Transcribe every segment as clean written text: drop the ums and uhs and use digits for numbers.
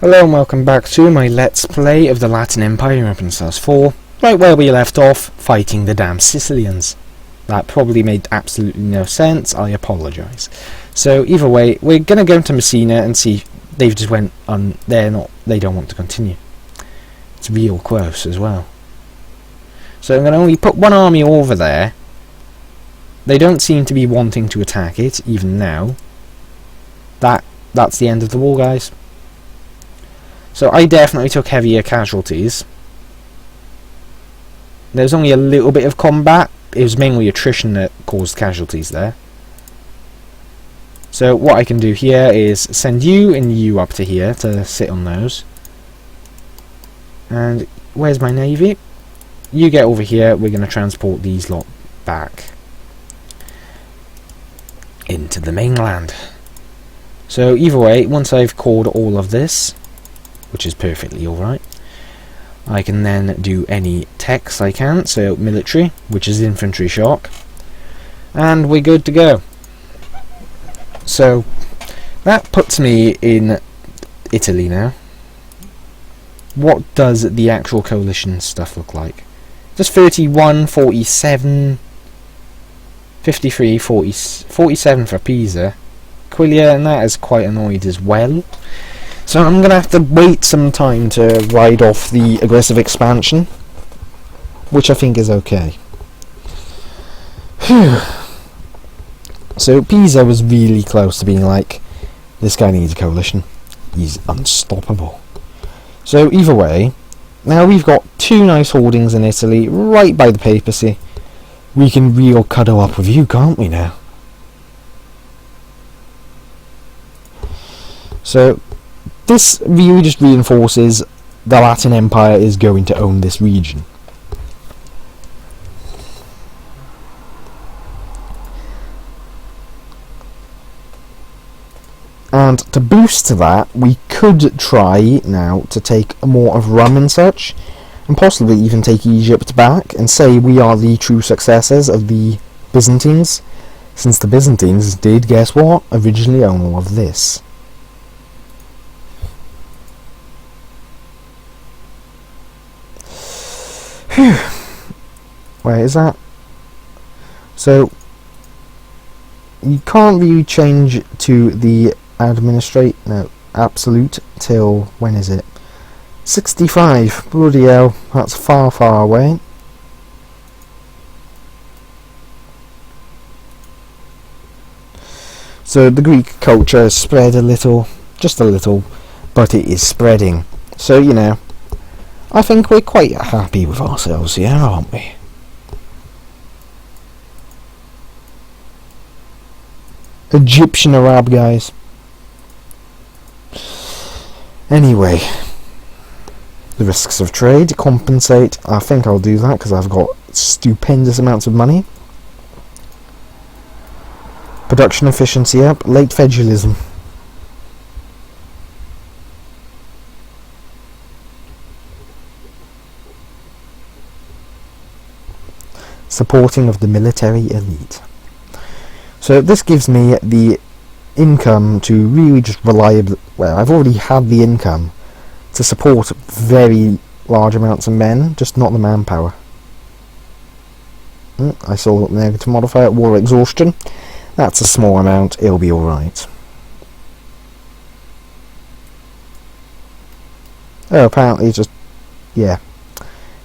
Hello and welcome back to my Let's Play of the Latin Empire in Renaissance 4, right where we left off, fighting the damn Sicilians. That probably made absolutely no sense, I apologise. So either way, we're going to go to Messina and see they've just went on, they don't want to continue. It's real close as well. So I'm going to only put one army over there. They don't seem to be wanting to attack it, even now. That's the end of the war, guys. So I definitely took heavier casualties. There's only a little bit of combat. It was mainly attrition that caused casualties there. So what I can do here is send you and you up to here to sit on those. And where's my navy? You get over here. We're going to transport these lot back into the mainland. So either way, once I've called all of this, which is perfectly alright, I can then do any techs I can, so military, which is infantry shock, and we're good to go. So that puts me in Italy now. What does the actual coalition stuff look like? Just 31, 47, 53, 40, 47 for Pisa, Aquilia, and that is quite annoyed as well. So I'm going to have to wait some time to ride off the aggressive expansion, which I think is okay. Phew. So Pisa was really close to being like, this guy needs a coalition. He's unstoppable. So either way, now we've got two nice holdings in Italy, right by the papacy. We can real cuddle up with you, can't we now? So this really just reinforces the Latin Empire is going to own this region. And to boost to that, we could try now to take more of Rome and such, and possibly even take Egypt back and say we are the true successors of the Byzantines, since the Byzantines did, guess what, originally own all of this. Phew. Where is that? So you can't really change to the absolute till when is it? 65. Bloody hell, that's far away. So the Greek culture has spread a little, just a little, but it is spreading. So you know, I think we're quite happy with ourselves here, aren't we? Egyptian Arab guys. Anyway, the risks of trade compensate. I think I'll do that because I've got stupendous amounts of money. Production efficiency up. Late feudalism. Supporting of the military elite. So this gives me the income to really just reliably, well, I've already had the income to support very large amounts of men, just not the manpower. I saw the negative modifier, war exhaustion. That's a small amount, it'll be alright. Oh, apparently just, yeah.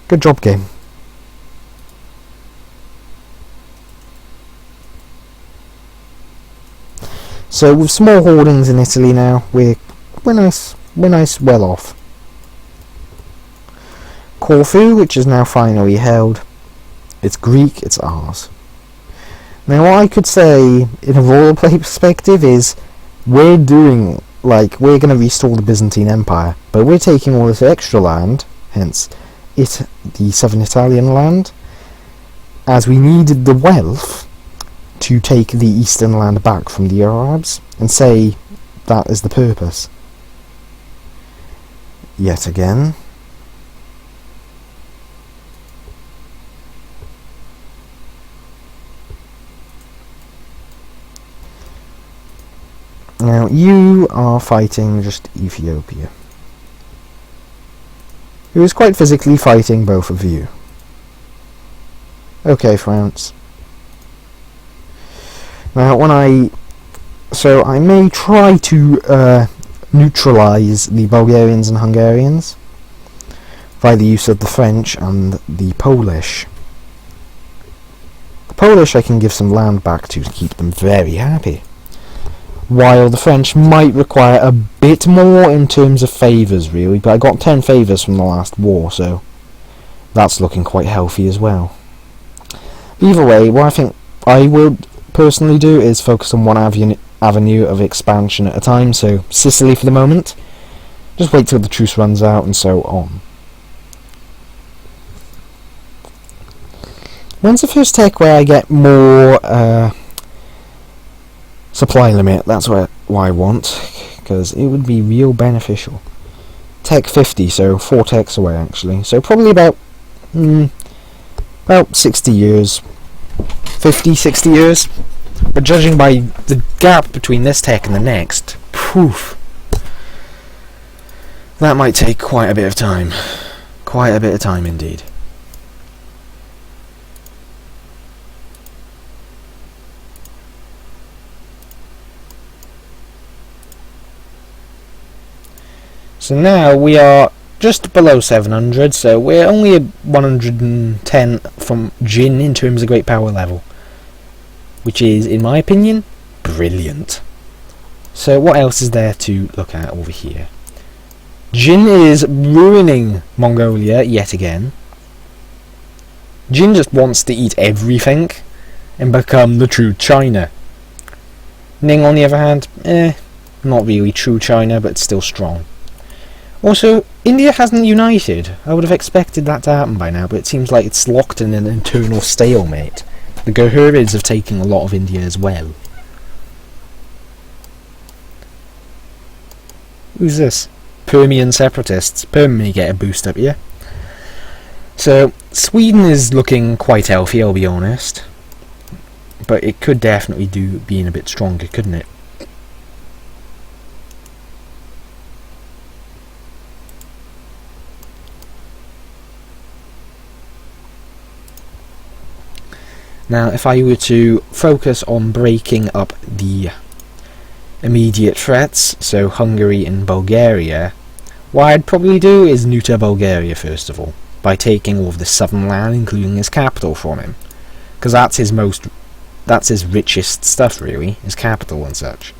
Good job, game. So with small holdings in Italy now, we're nice well off. Corfu, which is now finally held. It's Greek, it's ours. Now what I could say in a royal play perspective is we're going to restore the Byzantine Empire, but we're taking all this extra land, hence the southern Italian land, as we needed the wealth to take the eastern land back from the Arabs, and say that is the purpose. Yet again. Now you are fighting just Ethiopia. who is quite physically fighting both of you. Okay, France. Now, so I may try to neutralise the Bulgarians and Hungarians by the use of the French and the Polish. The Polish I can give some land back to keep them very happy, while the French might require a bit more in terms of favours, really, but I got 10 favours from the last war, so that's looking quite healthy as well. Either way, what I think I would personally do is focus on one avenue of expansion at a time, so Sicily for the moment, just wait till the truce runs out and so on. When's the first tech where I get more supply limit? That's what I want, because it would be real beneficial. Tech 50, so 4 techs away actually, so probably about 60 years, 50, 60 years, but judging by the gap between this tech and the next, poof, that might take quite a bit of time, indeed. So now we are just below 700, so we're only 110 from Jin in terms of great power level, which is, in my opinion, brilliant. So what else is there to look at over here? Jin is ruining Mongolia yet again. Jin just wants to eat everything and become the true China. Ning, on the other hand, not really true China, but still strong. Also, India hasn't united. I would have expected that to happen by now, but it seems like it's locked in an internal stalemate. The Gohurids have taken a lot of India as well. Who's this? Permian separatists. Perm may get a boost up here. So, Sweden is looking quite healthy, I'll be honest. But it could definitely do being a bit stronger, couldn't it? Now, if I were to focus on breaking up the immediate threats, so Hungary and Bulgaria, what I'd probably do is neuter Bulgaria first of all, by taking all of the southern land, including his capital, from him, because that's his richest stuff, really, his capital and such.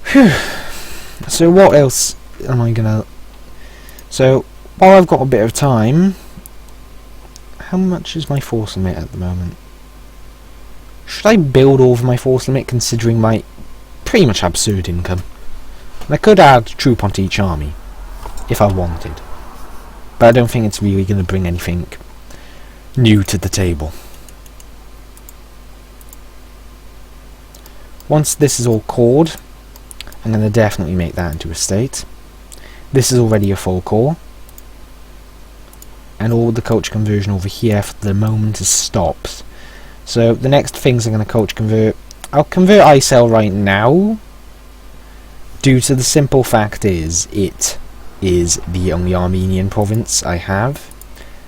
Phew. So what else am I gonna... So, while I've got a bit of time... How much is my force limit at the moment? Should I build all of my force limit considering my pretty much absurd income? I could add a troop onto each army, if I wanted. But I don't think it's really going to bring anything new to the table. Once this is all cored, I'm going to definitely make that into a state. This is already a full core. And all the culture conversion over here for the moment is stopped. So the next things I'm going to culture convert... I'll convert Icel right now. Due to the simple fact is, it is the only Armenian province I have.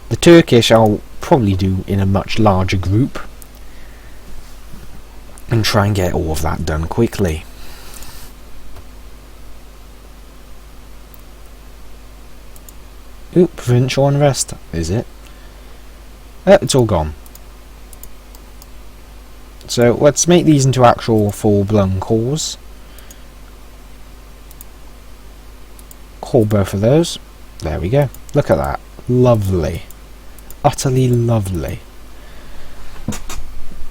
The Turkish I'll probably do in a much larger group. And try and get all of that done quickly. Ooh, provincial unrest, is it? It's all gone. So let's make these into actual full-blown cores. Call both of those. There we go. Look at that. Lovely. Utterly lovely.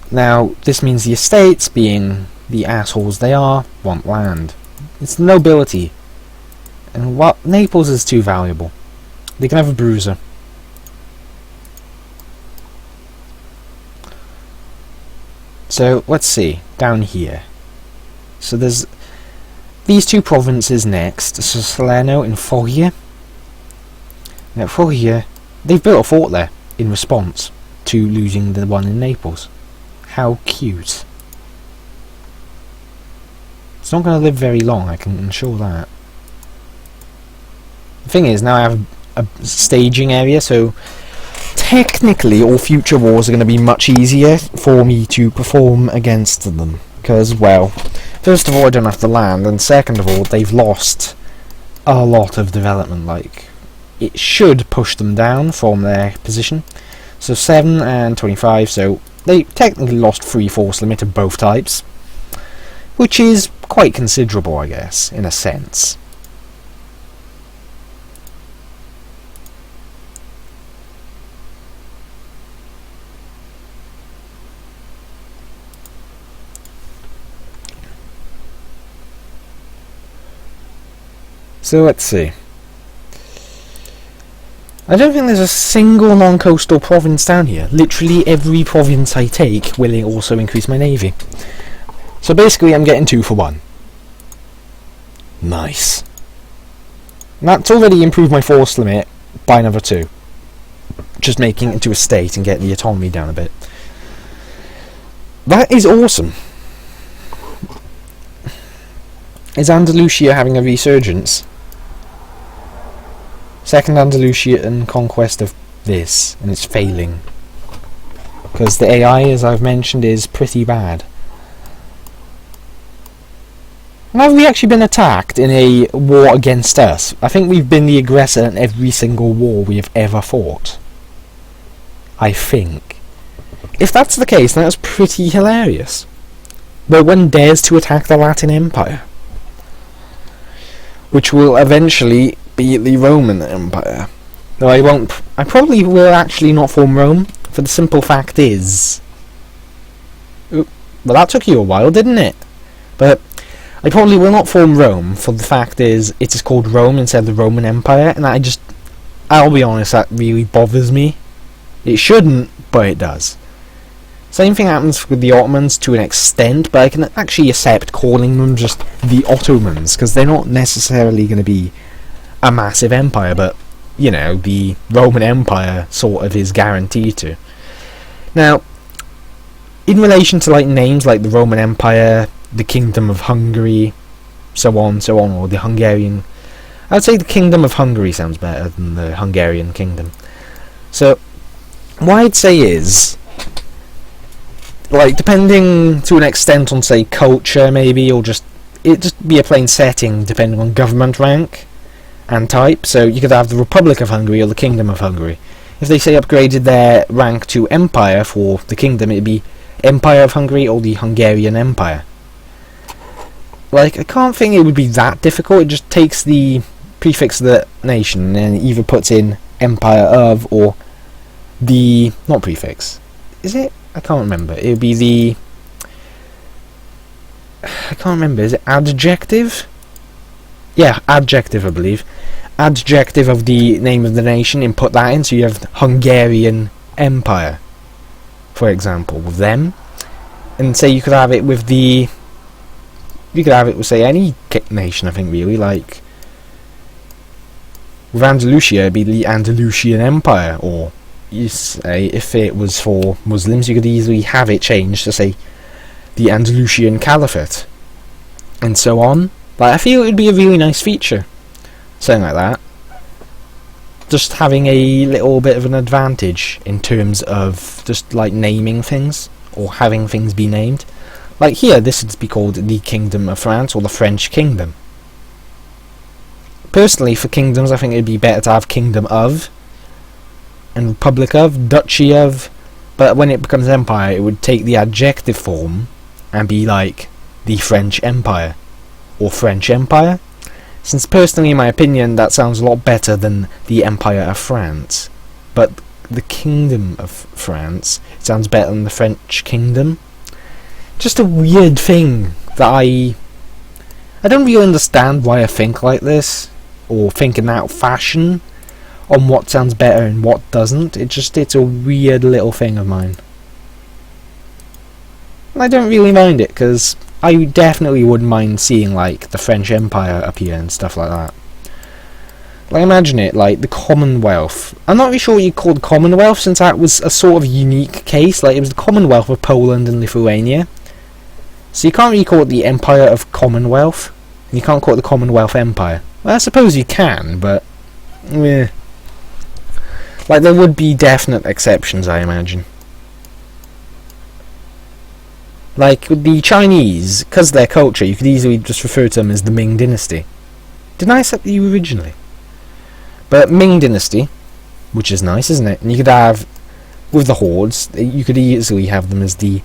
Now, this means the estates, being the assholes they are, want land. It's the nobility. And what Naples is too valuable. They can have a bruiser. So, let's see. Down here. So there's these two provinces next. So Salerno and Foggia. Now Foggia, they've built a fort there in response to losing the one in Naples. How cute. It's not going to live very long, I can ensure that. The thing is, now I have a staging area, so technically all future wars are going to be much easier for me to perform against them. Because, well, first of all, I don't have the land, and second of all, they've lost a lot of development. Like, it should push them down from their position. So 7 and 25, so they technically lost 3 force limit of both types, which is quite considerable, I guess, in a sense. So let's see. I don't think there's a single non-coastal province down here. Literally every province I take will also increase my navy. So basically I'm getting 2 for 1. Nice. And that's already improved my force limit by another 2. Just making it into a state and getting the autonomy down a bit. That is awesome. Is Andalusia having a resurgence? Second Andalusian conquest of this, and it's failing. Because the AI, as I've mentioned, is pretty bad. And have we actually been attacked in a war against us? I think we've been the aggressor in every single war we have ever fought. I think. If that's the case, then that's pretty hilarious. No one dares to attack the Latin Empire, which will eventually be the Roman Empire. Though I probably will actually not form Rome, for the simple fact is... Well, that took you a while, didn't it? But I probably will not form Rome, for the fact is, it is called Rome instead of the Roman Empire, and I'll be honest, that really bothers me. It shouldn't, but it does. Same thing happens with the Ottomans to an extent, but I can actually accept calling them just the Ottomans, because they're not necessarily going to be a massive empire, but, you know, the Roman Empire sort of is guaranteed to. Now, in relation to like names like the Roman Empire, the Kingdom of Hungary, so on, or the Hungarian... I would say the Kingdom of Hungary sounds better than the Hungarian Kingdom. So, what I'd say is, like, depending to an extent on, say, culture, maybe, or it'd just be a plain setting, depending on government rank and type. So you could have the Republic of Hungary or the Kingdom of Hungary. If they say upgraded their rank to Empire for the Kingdom, it'd be Empire of Hungary or the Hungarian Empire. Like, I can't think it would be that difficult. It just takes the prefix of the nation and either puts in Empire of or the... not prefix. Is it? I can't remember. It would be the... I can't remember. Is it adjective? Yeah, adjective, I believe. Adjective of the name of the nation, and put that in, so you have Hungarian Empire, for example, with them. And say you could have it with the... you could have it with, say, any nation, I think, really, like... with Andalusia, it'd be the Andalusian Empire, or... you say, if it was for Muslims, you could easily have it changed to, say, the Andalusian Caliphate, and so on. Like, I feel it would be a really nice feature, something like that. Just having a little bit of an advantage in terms of just, like, naming things, or having things be named. Like here, this would be called the Kingdom of France, or the French Kingdom. Personally, for kingdoms, I think it'd be better to have Kingdom of, and Republic of, Duchy of, but when it becomes Empire, it would take the adjective form and be like the French Empire or French Empire, since personally, in my opinion, that sounds a lot better than the Empire of France. But the Kingdom of France, it sounds better than the French Kingdom. Just a weird thing that I don't really understand why I think like this, or think in that fashion, on what sounds better and what doesn't. It's a weird little thing of mine. And I don't really mind it, because I definitely wouldn't mind seeing, like, the French Empire appear and stuff like that. Like, imagine it, like, the Commonwealth. I'm not really sure what you call the Commonwealth, since that was a sort of unique case. Like, it was the Commonwealth of Poland and Lithuania. So you can't really call it the Empire of Commonwealth. You can't call it the Commonwealth Empire. Well, I suppose you can, but... eh. Like, there would be definite exceptions, I imagine. Like, with the Chinese, because their culture, you could easily just refer to them as the Ming Dynasty. Didn't I set you originally? But Ming Dynasty, which is nice, isn't it? And you could have, with the hordes, you could easily have them as the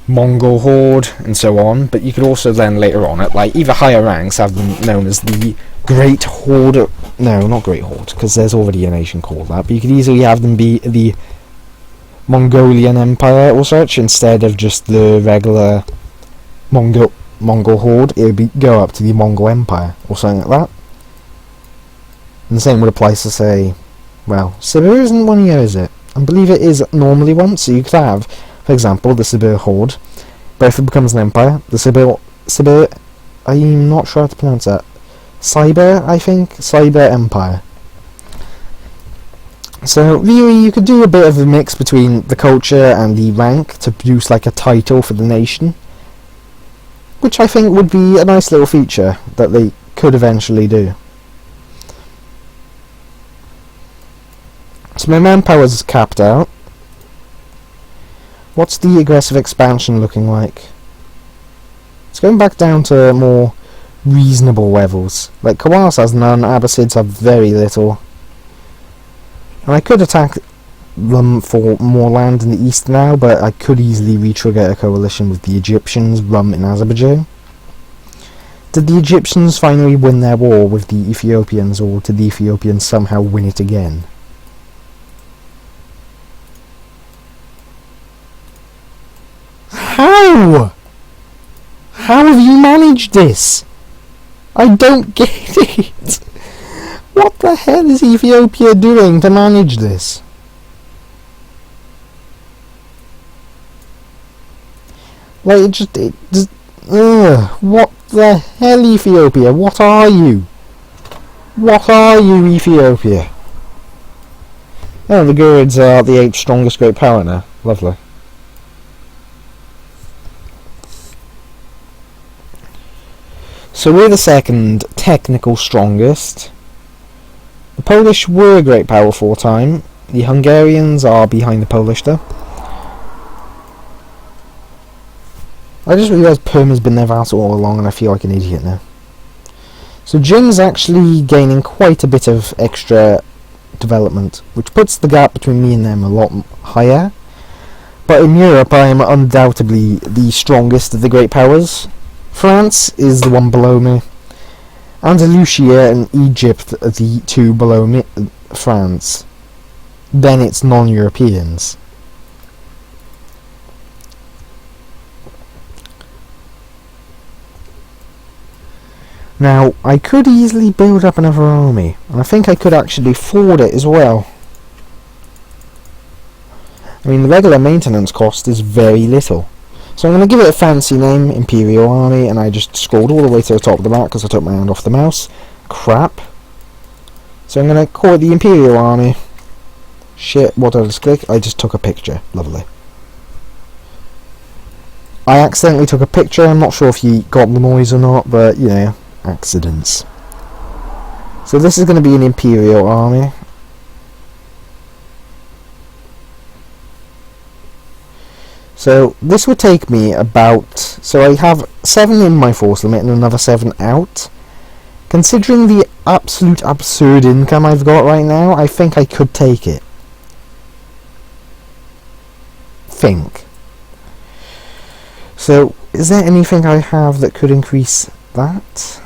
Mongol horde, and so on. But you could also then, later on, at like either higher ranks, have them known as the Great Horde. No, not Great Horde, because there's already a nation called that. But you could easily have them be the Mongolian Empire or such, instead of just the regular Mongol horde. It would go up to the Mongol Empire or something like that. And the same would apply to, say, well, Sibir isn't one here, is it? I believe it is normally one. So you could have, for example, the Sibir horde, but if it becomes an empire, the Sibir, I'm not sure how to pronounce that. Cyber, I think, Cyber Empire. So really, you could do a bit of a mix between the culture and the rank to produce like a title for the nation, which I think would be a nice little feature that they could eventually do. So my manpower's capped out. What's the aggressive expansion looking like? It's going back down to more reasonable levels. Like Kawas has none, Abbasids have very little. And I could attack them for more land in the east now, but I could easily re-trigger a coalition with the Egyptians, Rum in Azerbaijan. Did the Egyptians finally win their war with the Ethiopians, or did the Ethiopians somehow win it again? How? How have you managed this? I don't get it. What the hell is Ethiopia doing to manage this? Like, it just what the hell, Ethiopia? What are you? What are you, Ethiopia? Oh, the Gurids are the 8th strongest great power now. Lovely. So we're the 2nd technical strongest. The Polish were a great power for a time. The Hungarians are behind the Polish though. I just realised Perma's been their vassal all along and I feel like an idiot now. So Jing's actually gaining quite a bit of extra development, which puts the gap between me and them a lot higher. But in Europe I am undoubtedly the strongest of the great powers. France is the one below me. Andalusia and Egypt are the 2 below me. France. Then it's non-Europeans. Now, I could easily build up another army, and I think I could actually afford it as well. I mean, the regular maintenance cost is very little. So I'm going to give it a fancy name, Imperial Army, and I just scrolled all the way to the top of the map because I took my hand off the mouse. Crap. So I'm going to call it the Imperial Army. Shit, what did I just click? I just took a picture. Lovely. I accidentally took a picture, I'm not sure if you got the noise or not, but, you know, accidents. So this is going to be an Imperial Army. So this would take me about... So I have 7 in my force limit and another 7 out. Considering the absolute absurd income I've got right now, I think I could take it. So, is there anything I have that could increase that?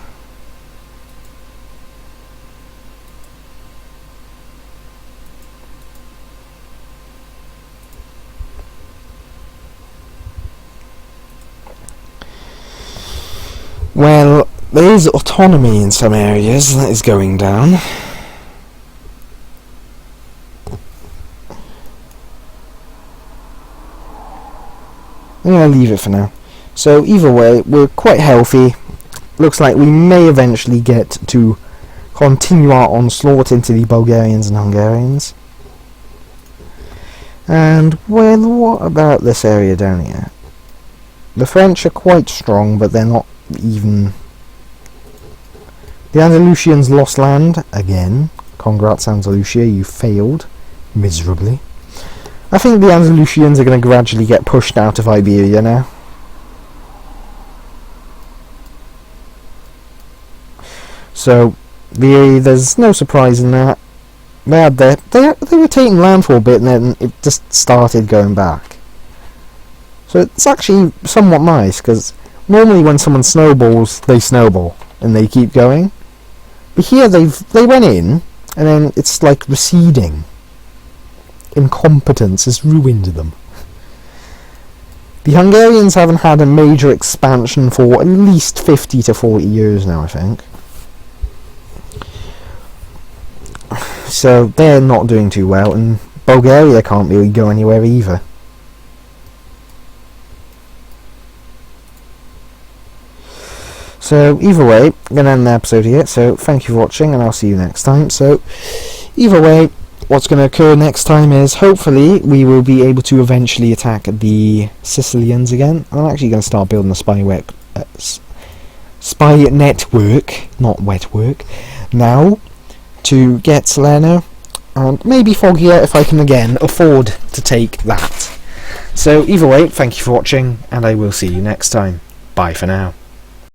Well, there is autonomy in some areas that is going down. I'm going to leave it for now. So either way, we're quite healthy. Looks like we may eventually get to continue our onslaught into the Bulgarians and Hungarians. And, well, what about this area down here? The French are quite strong, but they're not even... The Andalusians lost land again. Congrats, Andalusia, you failed miserably. I think the Andalusians are going to gradually get pushed out of Iberia now. So, there's no surprise in that. They were taking land for a bit and then it just started going back. So it's actually somewhat nice, because normally when someone snowballs, they snowball and they keep going. But here they went in and then it's like receding. Incompetence has ruined them. The Hungarians haven't had a major expansion for at least 50 to 40 years now, I think. So they're not doing too well, and Bulgaria can't really go anywhere either. So either way, I'm going to end the episode here, so thank you for watching and I'll see you next time. So either way, what's going to occur next time is hopefully we will be able to eventually attack the Sicilians again. I'm actually going to start building a spy network, not wet work, now to get Salerno, and maybe Foggia if I can again afford to take that. So either way, thank you for watching and I will see you next time. Bye for now.